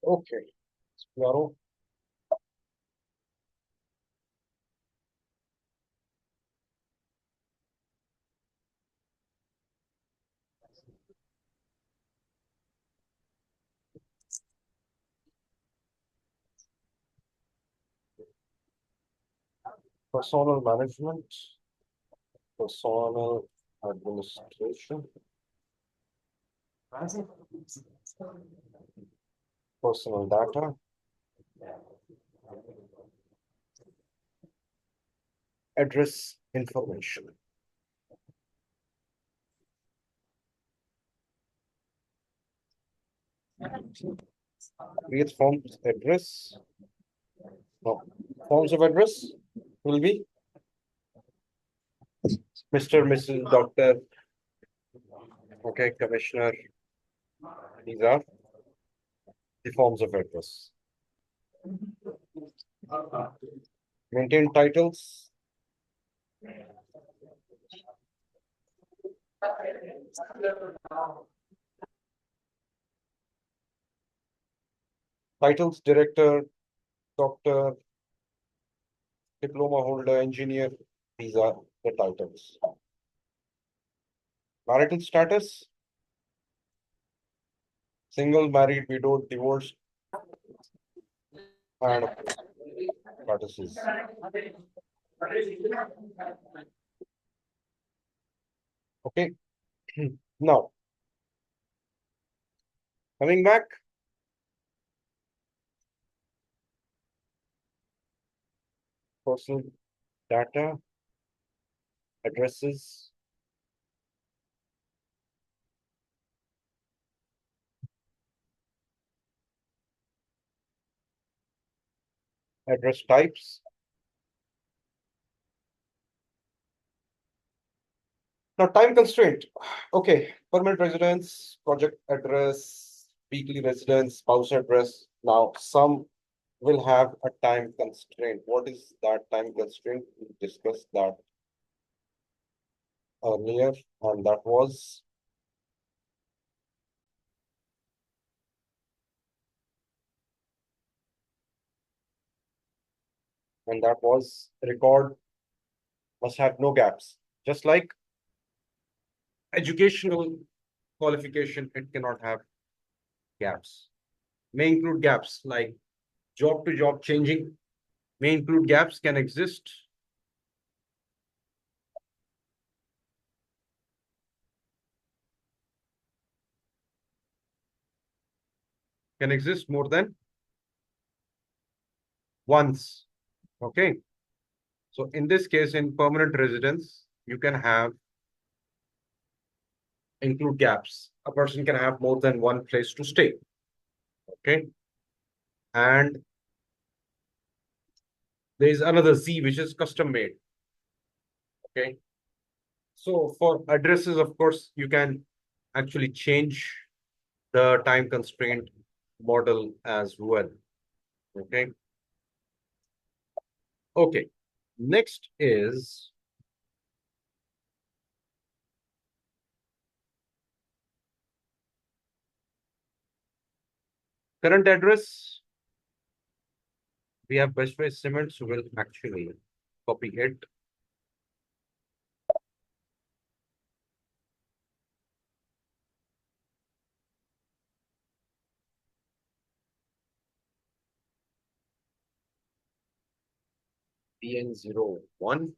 Okay, explore personnel management, personnel administration, personal data, address information. Create forms address. No, forms of address will be Mr. Mrs. Doctor. Okay, Commissioner. These are the forms of address. Maintain titles. Titles director, doctor, diploma holder, engineer. These are the titles. Marital status, single, married, widowed, divorced, and statuses. Okay. Now, coming back, personal data, addresses, address types. Now, time constraint. Okay, permanent residence, project address, weekly residence, spouse address. Now, some will have a time constraint. What is that time constraint? We discussed that earlier, and that was record must have no gaps. Just like educational qualification, it cannot have gaps. May include gaps like job to job changing, may include gaps, can exist. Can exist more than once. Okay. So in this case, in permanent residence, you can have include gaps. A person can have more than one place to stay. Okay. And there is another Z, which is custom made. Okay. So for addresses, of course, you can actually change the time constraint model as well. Okay. Okay. Next is current address. We have Best Way Cement, so we'll actually copy it. PN01.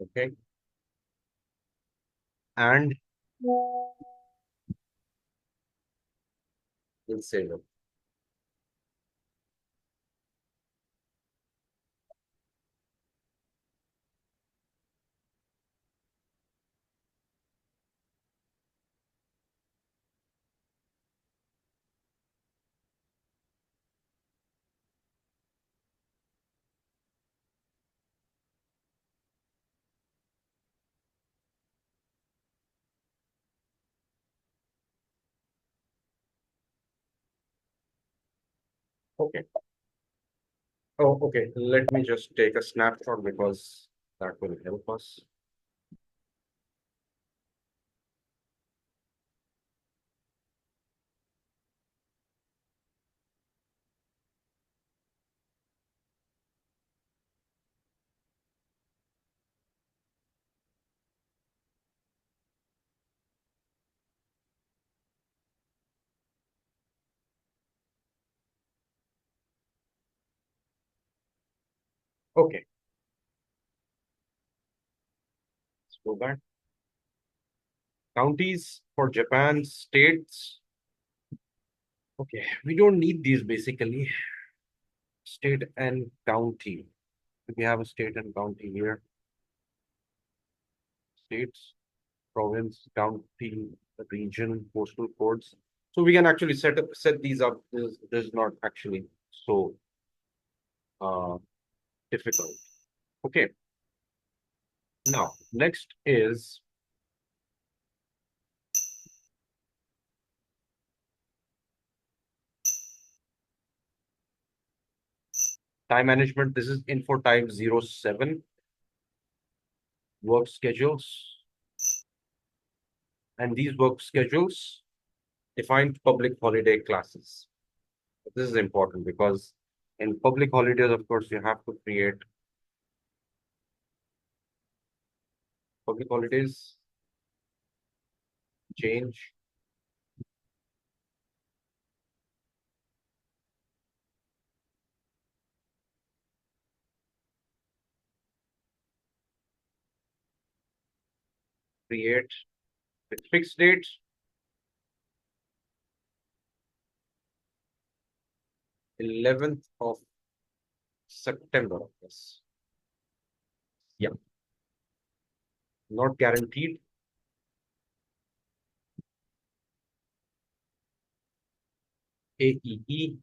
Okay. And we'll save it. Okay. Oh, okay. Let me just take a snapshot because that will help us. Okay, let's go back. Counties for Japan, states. Okay, we don't need these basically. State and county. We have a state and county here. States, province, county, region, postal codes. So we can actually set these up. This is not actually so uh, difficult. Okay. Now, next is time management. This is info type 07, work schedules. And these work schedules define public holiday classes. This is important because in public holidays, of course, you have to create public holidays, change, create with fixed dates, 11th of September. Yes. Yeah. Not guaranteed. AEE,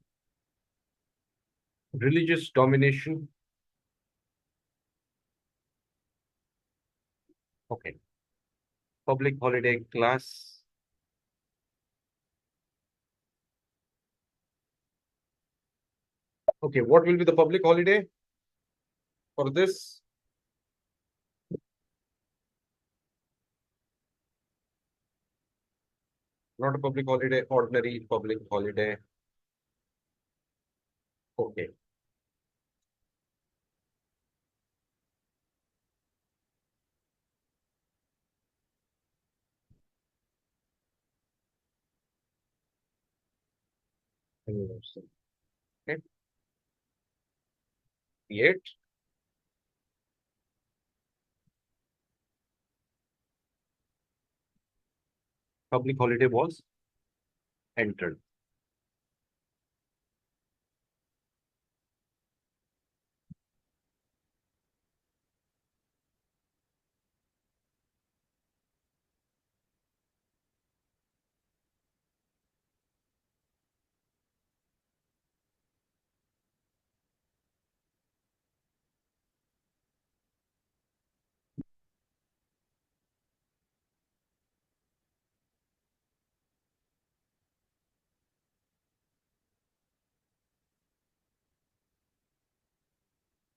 religious domination. Okay. Public holiday class. Okay. What will be the public holiday for this? Not a public holiday, ordinary public holiday. Okay. Anniversary. Okay. Create. Public holiday was entered.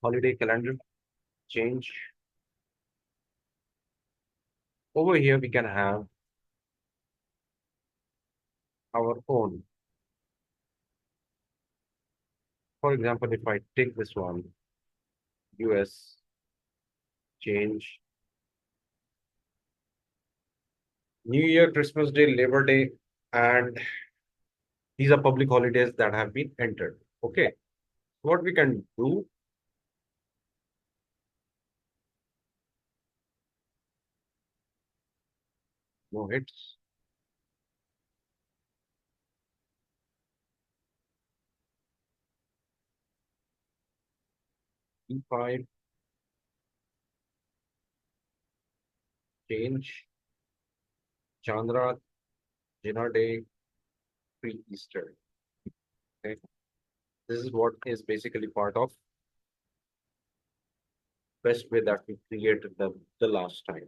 Holiday calendar change. Over here, we can have our own. For example, if I take this one, US change, New Year, Christmas Day, Labor Day, and these are public holidays that have been entered. Okay. What we can do, no hits, E5, change, Chandra, Jinnah Day, pre-Easter. Okay. This is what is basically part of best way that we created the last time.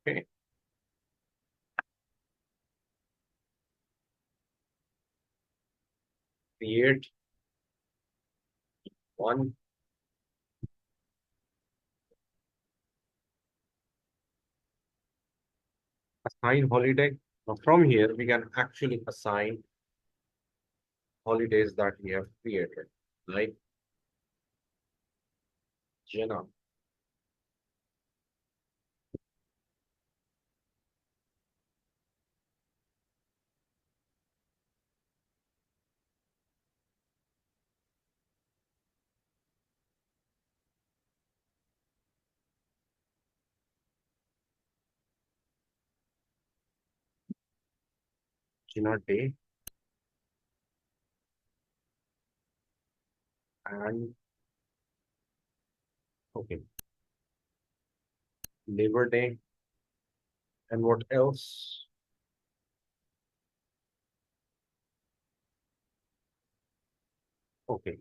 Okay. Create one, assign holiday. Now from here, we can actually assign holidays that we have created, like Jinnah. China Day and okay, Labor Day, and what else? Okay,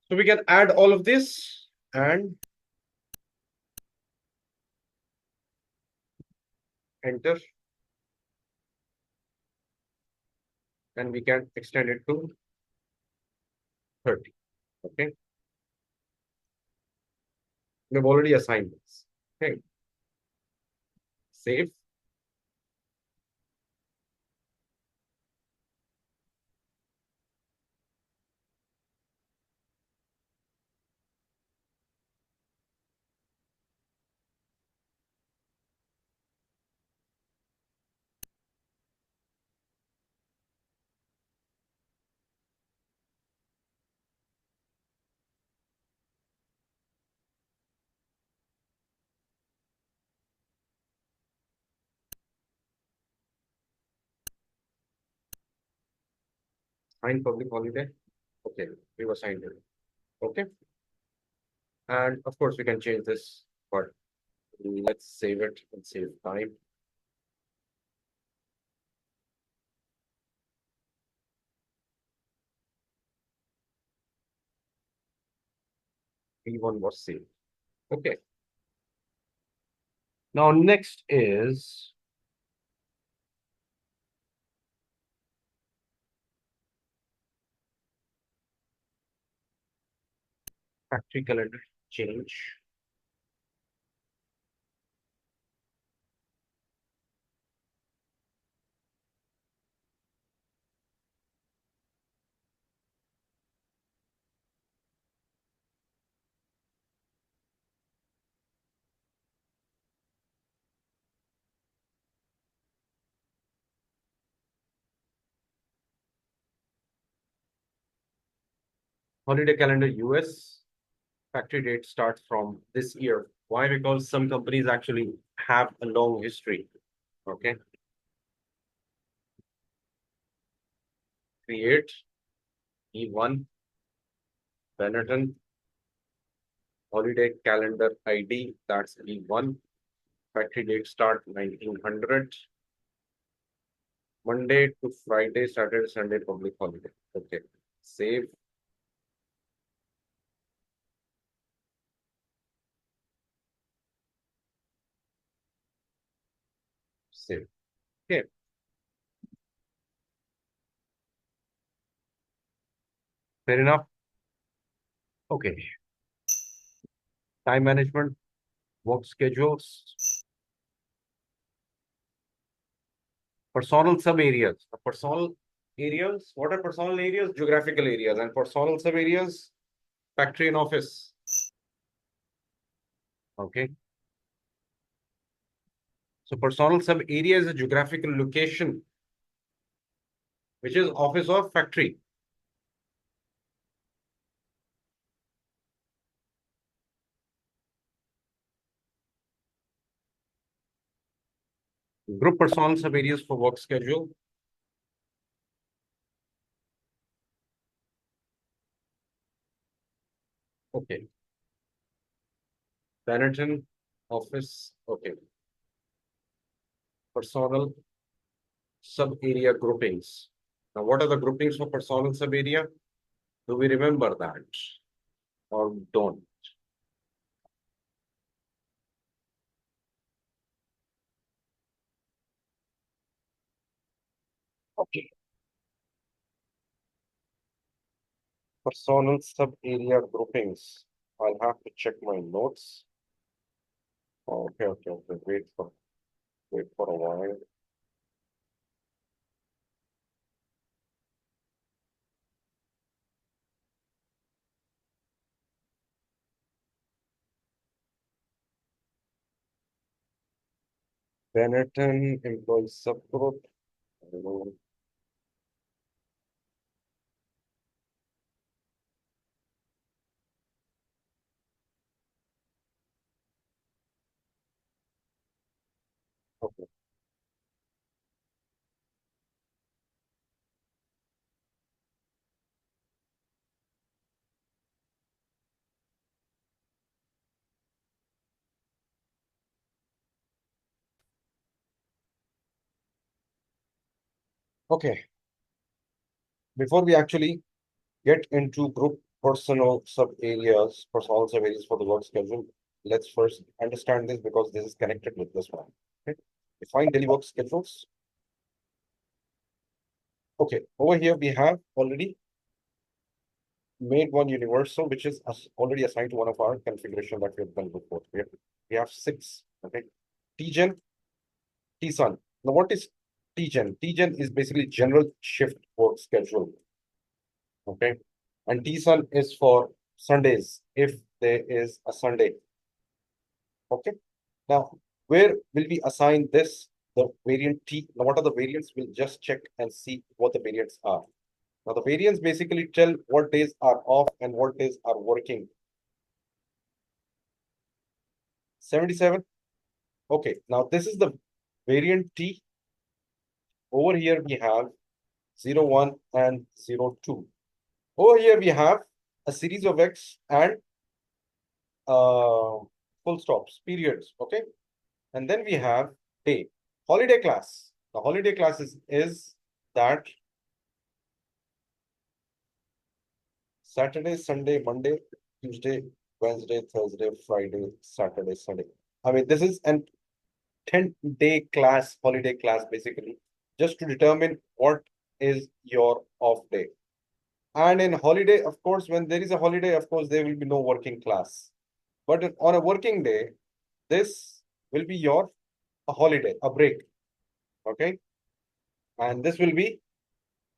so we can add all of this and enter, and we can extend it to 30. Okay, we've already assigned this. Okay, save. Assign public holiday. Okay, we've assigned it. Okay, and of course we can change this, but let's save it and save time. P1 was saved. Okay. Now next is factory calendar change. Holiday calendar US. Factory date starts from this year. Why? Because some companies actually have a long history. Okay. Create E1 Benetton holiday calendar ID. That's E1. Factory date start 1900. Monday to Friday, Saturday, Sunday, public holiday. Okay. Save. Save. Okay. Fair enough. Okay. Time management, work schedules, personal sub areas. Personal areas. What are personal areas? Geographical areas. And personal sub areas, factory and office. Okay. So personal sub area is a geographical location, which is office or factory. Group personal sub areas for work schedule. Okay. Benetton office. Okay. Personal sub area groupings. Now, what are the groupings for personal sub area? Do we remember that or don't? Okay. Personal sub area groupings. I'll have to check my notes. Okay, okay, okay. Wait for a while. Benetton employee subgroup. Okay. Okay. Before we actually get into group personal sub areas for the work schedule, let's first understand this because this is connected with this one. Okay. Define daily work schedules. Okay. Over here, we have already made one universal, which is already assigned to one of our configuration that we have done before. We have six. Okay. TGen, TSUN. Now, what is TGen? TGen is basically general shift work schedule. Okay. And TSUN is for Sundays, if there is a Sunday. Okay. Now, where will we assign this? The variant T. Now, what are the variants? We'll just check and see what the variants are. Now, the variants basically tell what days are off and what days are working. 77. Okay. Now, this is the variant T. Over here, we have 01 and 02. Over here, we have a series of X and full stops, periods. Okay. And then we have day. Holiday class. The holiday class is that Saturday, Sunday, Monday, Tuesday, Wednesday, Thursday, Friday, Saturday, Sunday. I mean, this is an 10-day class, holiday class, basically, just to determine what is your off day. And in holiday, of course, when there is a holiday, of course, there will be no working class. But on a working day, this will be your a holiday, a break. Okay. And this will be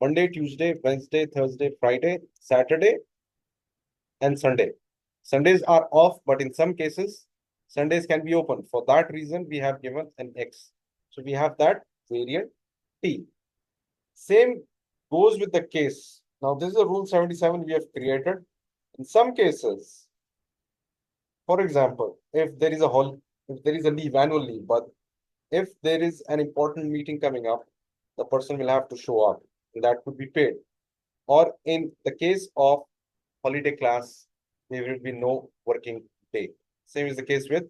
Monday, Tuesday, Wednesday, Thursday, Friday, Saturday, and Sunday. Sundays are off, but in some cases, Sundays can be open. For that reason, we have given an X. So we have that variant T. Same goes with the case. Now, this is a rule 77 we have created. In some cases, for example, if there is a leave, annual leave, but if there is an important meeting coming up, the person will have to show up. And that could be paid. Or in the case of holiday class, there will be no working day. Same is the case with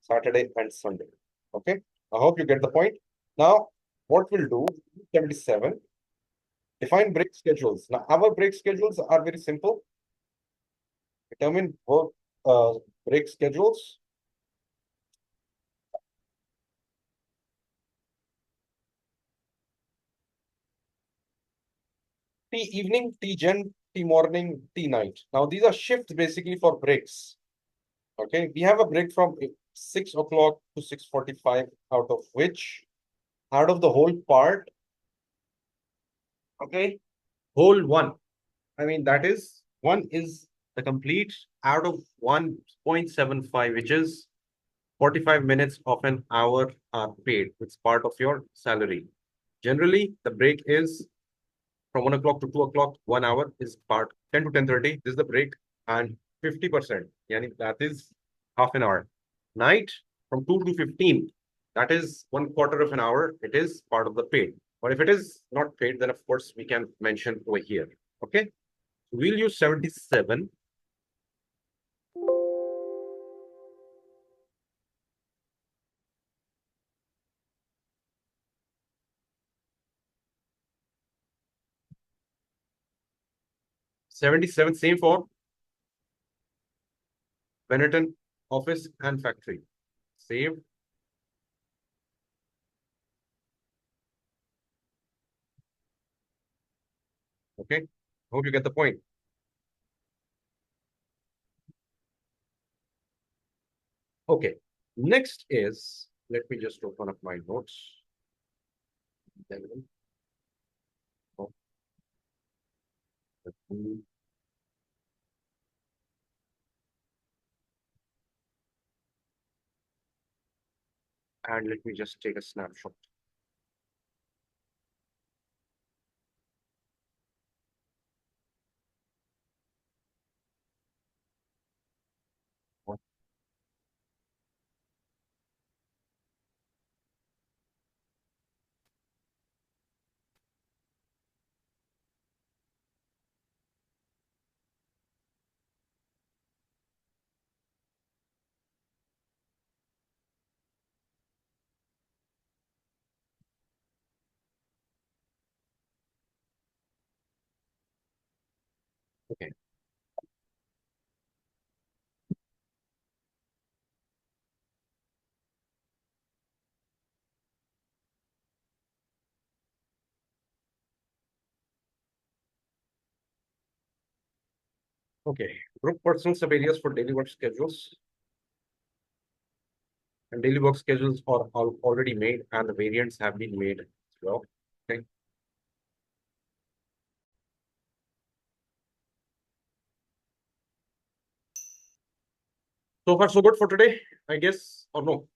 Saturday and Sunday. Okay. I hope you get the point. Now, what we'll do, 77, define break schedules. Now, our break schedules are very simple. Determine work break schedules. T evening, T gen, T morning, T night. Now, these are shifts basically for breaks. Okay. We have a break from 6 o'clock to 6:45, out of the whole part, okay, whole one. I mean, that is one is the complete out of 1.75, which is 45 minutes of an hour are paid. It's part of your salary. Generally, the break is from 1 o'clock to 2 o'clock, 1 hour is part 10 to 10:30. This is the break, and 50%, yani that is half an hour. Night from 2 to 15, that is 1/4 of an hour. It is part of the paid. But if it is not paid, then of course we can mention over here. Okay. We'll use 77. 77, same for Benetton office and factory. Save. Okay. Hope you get the point. Okay. Next is, let me just open up my notes. Then, oh, and let me just take a snapshot. Okay. Okay. Group personal sub areas for daily work schedules. And daily work schedules are already made and the variants have been made as well. Okay. So far, so good for today, I guess, or no?